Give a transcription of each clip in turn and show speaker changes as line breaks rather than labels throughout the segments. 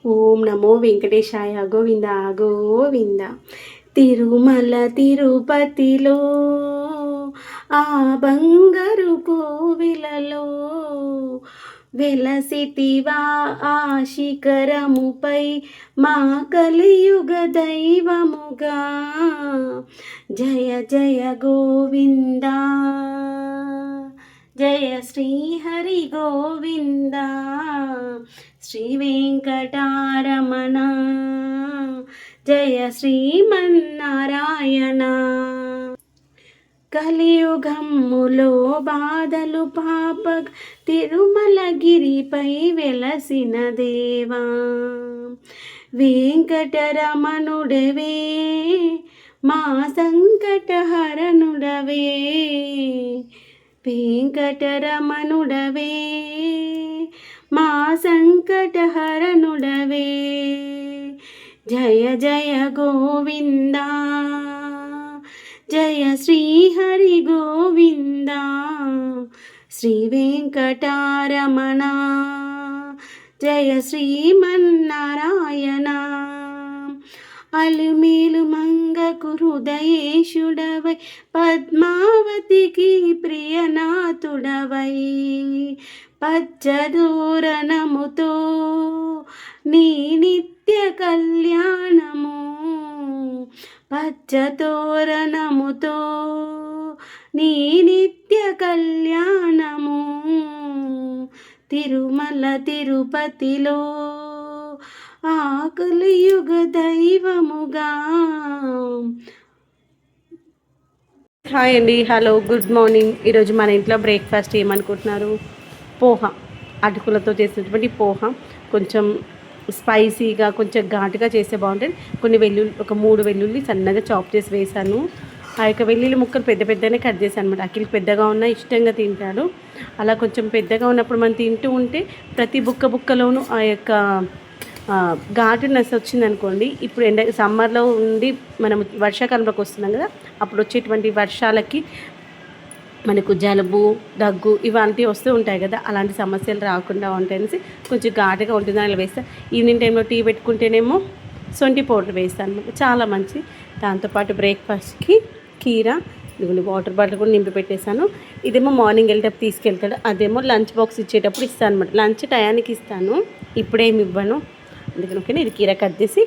ఓం నమో వెంకటేశాయ. గోవింద గోవింద. తిరుమల తిరుపతిలో ఆ బంగారు కోవిలలో వెలసితివా ఆ శిఖరముపై మా కలియుగ దైవముగా. జయ జయ గోవింద, జయ శ్రీహరి గోవింద, శ్రీ వెంకటారమణ, జయ శ్రీమన్నారాయణ. కలియుగమ్ములో బాధలు పాప తిరుమలగిరిపై వెలసిన దేవా. వెంకటరమణుడవే మా సంకటహరణుడవే, వెంకటరమణుడవే మా సంకటహరణుడవే. జయ జయ గోవింద, జయ శ్రీహరి గోవింద, శ్రీ వెంకటారమణ, జయ శ్రీమన్నారాయణ. అలుమేలు మంగకు హృదయేశుడవై పద్మావతికి ప్రియనాథుడవై పచ్చదూరణముతో నీ నిత్య కళ్యాణము, పచ్చతోరణముతో నీ నిత్య కళ్యాణము. తిరుమల తిరుపతిలో ఆ కలియుగ దైవముగా. హాయ్ అండి, హలో, గుడ్ మార్నింగ్. ఈరోజు మన ఇంట్లో బ్రేక్ఫాస్ట్ ఏమనుకుంటున్నారు? పోహా, అటుకులతో చేసినటువంటి పోహా. కొంచెం స్పైసీగా, కొంచెం ఘాటుగా చేస్తే బాగుంటుంది. కొన్ని వెల్లుల్లి, ఒక 3 వెల్లుల్లి సన్నగా చాప్ చేసి వేసాను. ఆ యొక్క వెల్లుల్లి ముక్కలు పెద్ద పెద్దనే కట్ చేశాను అనమాట. అఖిల్ పెద్దగా ఉన్నా ఇష్టంగా తింటాడు. అలా కొంచెం పెద్దగా ఉన్నప్పుడు మనం తింటూ ఉంటే ప్రతి బుక్కలోనూ ఆ యొక్క ఘాటునెస్ వచ్చిందనుకోండి. ఇప్పుడు సమ్మర్లో ఉండి మనం వర్షాకాలంలోకి వస్తున్నాం కదా, అప్పుడు వచ్చేటువంటి వర్షాలకి మనకు జలుబు, దగ్గు ఇవంటి వస్తూ ఉంటాయి కదా, అలాంటి సమస్యలు రాకుండా ఉంటాయనేసి కొంచెం ఘాటుగా ఉంటుందని అలా వేస్తాను. ఈవినింగ్ టైంలో టీ పెట్టుకుంటేనేమో సొంటి పౌడర్ వేస్తాను అనమాట, చాలా మంచి. దాంతోపాటు బ్రేక్ఫాస్ట్కి కీరా, ఇదిగోండి వాటర్ బాటిల్ కూడా నింపి పెట్టేశాను. ఇదేమో మార్నింగ్ వెళ్ళేటప్పుడు తీసుకెళ్తాడు, అదేమో లంచ్ బాక్స్ ఇచ్చేటప్పుడు ఇస్తాను అనమాట. లంచ్ టయానికి ఇస్తాను, ఇప్పుడేమి ఇవ్వను. అందుకని ఓకేనా. ఇది కీరా కట్ చేసి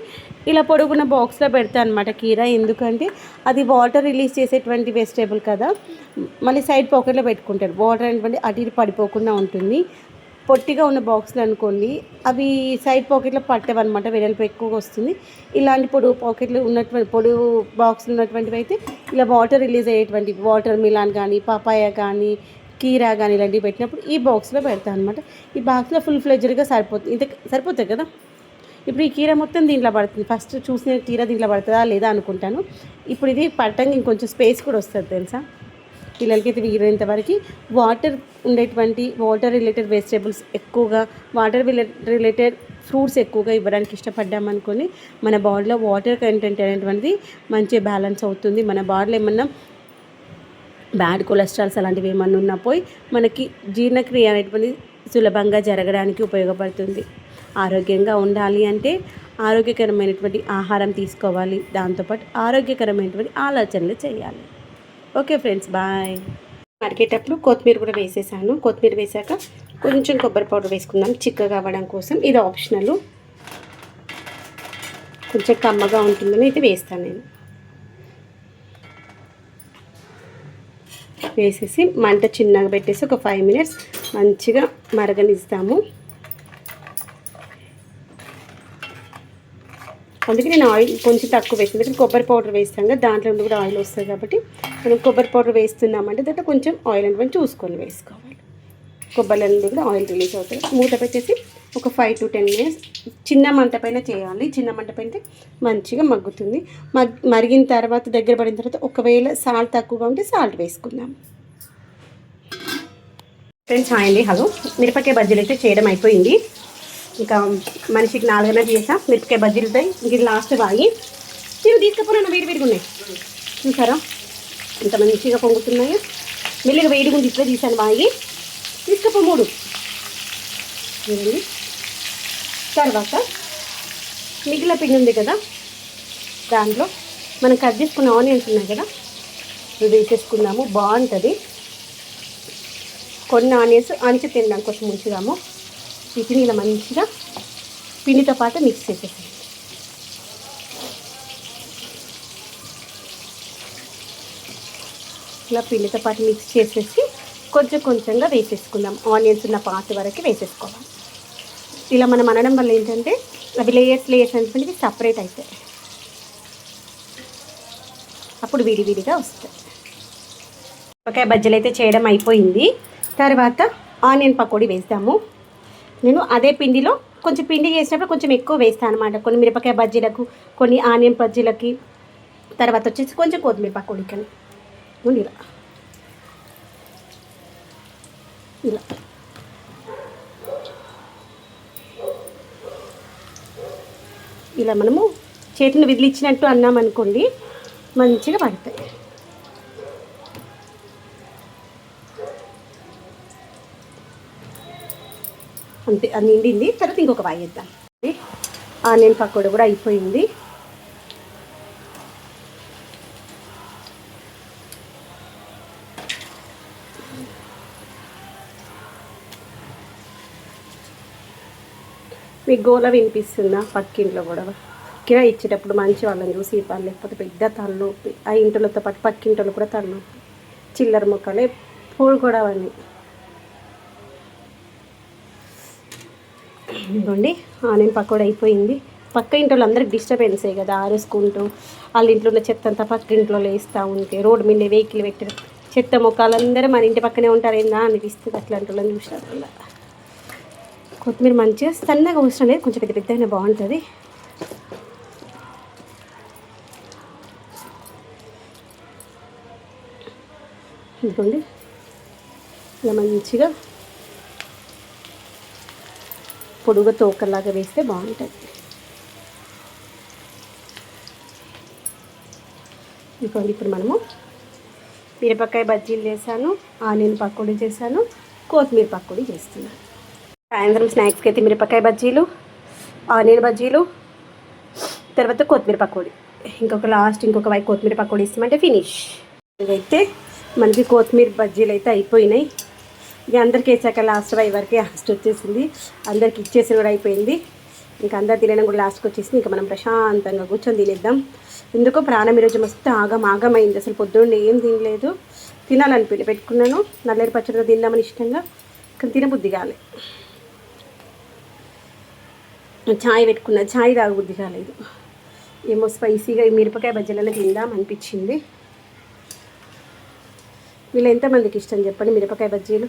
ఇలా పొడుగున్న బాక్స్లో పెడతాను అనమాట. కీరా ఎందుకంటే అది వాటర్ రిలీజ్ చేసేటువంటి వెజిటేబుల్ కదా, మళ్ళీ సైడ్ పాకెట్లో పెట్టుకుంటాడు. వాటర్ అనేటువంటి అటు ఇటు పడిపోకుండా ఉంటుంది. పొట్టిగా ఉన్న బాక్స్లో అనుకోండి, అవి సైడ్ పాకెట్లో పట్టవన్నమాట, వెడల్పు ఎక్కువగా వస్తుంది. ఇలాంటి పొడుగు పాకెట్లు ఉన్నటువంటి పొడుగు బాక్స్లు ఉన్నటువంటివి అయితే ఇలా వాటర్ రిలీజ్ అయ్యేటువంటి వాటర్ మిలాన్ కానీ, పపాయ కానీ, కీరా కానీ ఇలాంటివి పెట్టినప్పుడు ఈ బాక్స్లో పెడతాను అనమాట. ఈ బాక్స్లో ఫుల్ ఫ్లెడ్జ్డ్గా సరిపోతుంది, ఇంత సరిపోతుంది కదా. ఇప్పుడు ఈ కీర మొత్తం దీంట్లో పడుతుంది. ఫస్ట్ చూసిన కీర దీంట్లో పడుతుందా లేదా అనుకుంటాను. ఇప్పుడు ఇది పట్టంగా ఇంకొంచెం స్పేస్ కూడా వస్తుంది తెలుసా. పిల్లలకి అయితే వీలైనంత వరకు వాటర్ ఉండేటువంటి వాటర్ రిలేటెడ్ వెజిటేబుల్స్ ఎక్కువగా, వాటర్ రిలేటెడ్ ఫ్రూట్స్ ఎక్కువగా ఇవ్వడానికి ఇష్టపడ్డామనుకొని మన బాడీలో వాటర్ కంటెంట్ అనేటువంటిది మంచిగా బ్యాలెన్స్ అవుతుంది. మన బాడీలో ఏమన్నా బ్యాడ్ కొలెస్ట్రాల్స్ అలాంటివి ఏమన్నా ఉన్నా పోయి మనకి జీర్ణక్రియ అనేటువంటిది సులభంగా జరగడానికి ఉపయోగపడుతుంది. ఆరోగ్యంగా ఉండాలి అంటే ఆరోగ్యకరమైనటువంటి ఆహారం తీసుకోవాలి, దాంతోపాటు ఆరోగ్యకరమైనటువంటి ఆలోచనలు చేయాలి. Okay friends, bye. మరిగేటప్పుడు కొత్తిమీర కూడా వేసేసాను. కొత్తిమీర వేసాక కొంచెం కొబ్బరి పౌడర్ వేసుకుందాం చిక్కగా అవ్వడం కోసం. ఇది ఆప్షనల్, కొంచెం కమ్మగా ఉంటుందని అయితే వేస్తాను నేను. వేసేసి మంట చిన్నగా పెట్టేసి ఒక 5 మినిట్స్ మంచిగా మరగనిస్తాము. అందుకే నేను ఆయిల్ కొంచెం తక్కువ వేస్తాను, ఎందుకంటే కొబ్బరి పౌడర్ వేస్తాం కదా, దాంట్లో కూడా ఆయిల్ వస్తుంది కాబట్టి మనం కొబ్బరి పౌడర్ వేస్తున్నామంటే దాంట్లో కొంచెం ఆయిల్ అనేది చూసుకొని వేసుకోవాలి. కొబ్బరి అనేది కూడా ఆయిల్ రిలీజ్ అవుతుంది. మూత పెట్టేసి ఒక 5 to 10 మినిట్స్ చిన్న మంట పైన చేయాలి. చిన్న మంట పైన మంచిగా మగ్గుతుంది. మరిగిన తర్వాత దగ్గర పడిన తర్వాత ఒకవేళ సాల్ట్ తక్కువగా ఉంటే సాల్ట్ వేసుకుందాం. ఫ్రెండ్స్ హాయ్ అండి, హలో. మిరపకాయ బజ్జీలు అయితే చేయడం అయిపోయింది. ఇంకా మనిషికి 4 చేసా మిరపకాయ బజ్జీలు ఉంటాయి. ఇంక ఇది లాస్ట్ వాయి నేను తీసుకపోయినా వేడిగా ఉన్నాయి చూసారా, ఇంత మంచిగా పొంగుతున్నాయి. మెల్లిగా వేడిగా ఉంది, ఇప్పుడే తీసాను వాయి. తీసుకపో 3 తర్వాత మిగిలిన పిండి ఉంది కదా, దాంట్లో మనం కట్ చేసుకున్న ఆనియన్స్ ఉన్నాయి కదా, ఇవి వేసేసుకుందాము. బాగుంటుంది. కొన్ని ఆనియన్స్ అంచు తినడానికి కొంచెం ఉంచుదాము. వీటిని ఇలా మంచిగా పిండితో పాటు మిక్స్ చేసేసాం. ఇలా పిండితో పాటు మిక్స్ చేసేసి కొంచెం కొంచెంగా వేసేసుకుందాం. ఆనియన్స్ ఉన్న పార్ట్ వరకు వేసేసుకోవాలి. ఇలా మనం అనడం వల్ల ఏంటంటే అవి లేయర్స్ అనేటువంటివి సపరేట్ అవుతాయి. అప్పుడు విడివిడిగా వస్తాయి. మిరపకాయ బజ్జీలు అయితే చేయడం అయిపోయింది. తర్వాత ఆనియన్ పకోడీ వేస్తాము. నేను అదే పిండిలో కొంచెం పిండి చేసినప్పుడు కొంచెం ఎక్కువ వేస్తాను అనమాట. కొన్ని మిరపకాయ బజ్జీలకు, కొన్ని ఆనియన్ బజ్జీలకి, తర్వాత వచ్చేసి కొంచెం కొత్తిమీర పకోడీకని. ఇలా ఇలా ఇలా మనము చేతిని విదిలిచ్చినట్టు అన్నామనుకోండి, మంచిగా పడతాయి. అంతే, అది నిండింది. తర్వాత ఇంకొక వాయి వేద్దాం. ఆనియన్ పకోడీ కూడా అయిపోయింది. మీకు గోల వినిపిస్తుందా? పక్కింట్లో కూడా కిరా ఇచ్చేటప్పుడు మంచి వాళ్ళని చూసి ఇవ్వాలి, లేకపోతే పెద్ద తలనొప్పి. ఆ ఇంటిలతో పాటు పక్కింట్లో కూడా తలనొప్పి. చిల్లర మొక్కలే పూలు కూడా అవన్నీ. ఇదిగోండి ఆనియన్ పకోడీ అయిపోయింది. పక్క ఇంట్లో అందరికి డిస్టర్బెన్సే కదా, ఆరేసుకుంటూ వాళ్ళ ఇంట్లో ఉన్న చెత్త అంతా పక్క ఇంట్లో వేస్తూ ఉంటే, రోడ్డు మీద వెహికల్ పెట్టడం, చెత్త మొక్కలందరూ మన ఇంటి పక్కనే ఉంటారు ఏందా అనిపిస్తుంది. అట్లాంటి వాళ్ళని చూసినప్పుడు కొత్తిమీర మంచిగా సన్నగా అవసరం లేదు, కొంచెం పెద్ద పెద్దగానే బాగుంటుంది. ఇదిగోండి ఇలా మంచిగా పొడుగా తోకలాగా వేస్తే బాగుంటుంది. ఇదిగోండి ఇప్పుడు మనము మిరపకాయ బజ్జీలు చేశాను, ఆనియన్ పకోడీ చేశాను, కొత్తిమీర పకోడీ చేస్తున్నాను. సాయంత్రం స్నాక్స్కి అయితే మిరపకాయ బజ్జీలు, ఆనియన్ బజ్జీలు, తర్వాత కొత్తిమీర పకోడీ. ఇంకొక వైపు కొత్తిమీర పకోడీ ఇస్తామంటే ఫినిష్. ఇదైతే మనకి కొత్తిమీర బజ్జీలు అయితే అయిపోయినాయి. ఇక అందరికి వేసాక లాస్ట్ వరకు లాస్ట్ వచ్చేసింది. అందరికి ఇచ్చేసి కూడా అయిపోయింది. ఇంకా అందరు తినడం కూడా లాస్ట్కి వచ్చేసింది. ఇంకా మనం ప్రశాంతంగా కూర్చొని తినేద్దాం. ఎందుకో ప్రాణం ఈరోజు మస్తు ఆగమైంది. అసలు పొద్దున్న ఏం తినలేదు, తినాలనిపించి పెట్టుకున్నాను. నల్లేరు పచ్చడిగా తిందామని ఇష్టంగా, కానీ తినబుద్ధి కాలేదు. ఛాయ్ పెట్టుకున్నా, ఛాయ్ తాగబుద్ధి కాలేదు. ఏమో స్పైసీగా ఈ మిరపకాయ బజ్జీలలో తిందాం అనిపించింది. వీళ్ళు ఎంతమందికి ఇష్టం చెప్పండి మిరపకాయ బజ్జీలు?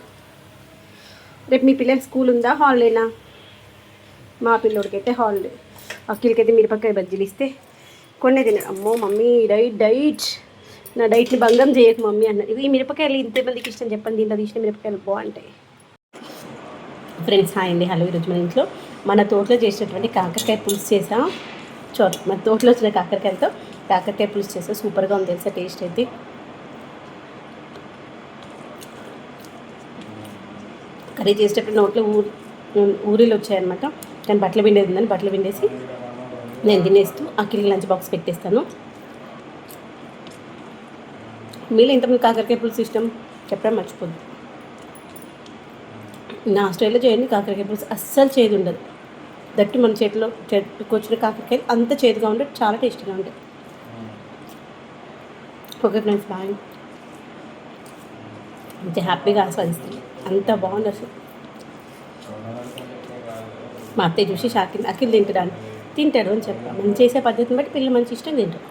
రేపు మీ పిల్లల స్కూల్ ఉందా, హాలిడేనా? మా పిల్లోడికి అయితే హాలిడే. అఖిల్కి అయితే మిరపకాయ బజ్జీలు ఇస్తే కొన్నే తిన్నాడు. అమ్మో మమ్మీ డైట్ నా డైట్ని భంగం చేయకు మమ్మీ అన్నది. ఈ మిరపకాయలు ఇంతమందికి ఇష్టం చెప్పండి. దీంట్లో తీసిన మిరపకాయలు బాగుంటాయి. ఫ్రెండ్స్ హాయ్ అండి, హలో. ఈరోజు మన ఇంట్లో మన తోటలో చేసినటువంటి కాకరకాయ పులుసు చేసాం. మన తోటలో వచ్చిన కాకరకాయలతో కాకరకాయ పులుసు చేసాం. సూపర్గా ఉంది తెలుసా టేస్ట్ అయితే. కర్రీ చేసేటప్పుడు నోట్లో ఊరిలో వచ్చాయన్నమాట. కానీ బట్టలు పిండేది ఉందని బట్టలు పిండేసి నేను తినేస్తూ అఖిల్కి లంచ్ బాక్స్ పెట్టేస్తాను. మీరు ఎంతమంది కాకరకాయ పులుసు ఇష్టం చెప్పడం మర్చిపోద్దు. నా స్టైల్లో చేయండి. కాకరకాయ పులుసు అస్సలు చేదు ఉండదు. దట్టు మన చెట్టుకు వచ్చిన కాకరకాయలు అంత చేదుగా ఉంటే చాలా టేస్టీగా ఉంటాయి. Okay friends bye. అంతే హ్యాపీగా ఆస్వాదిస్తుంది. అంత బాగుంది అసలు. మా అత్తయ్య చూసి షాకింగ్. అఖిల్ తింటాడు అని చెప్పాను. మనం చేసే పద్ధతిని బట్టి పిల్లలు మంచి ఇష్టం తింటారు.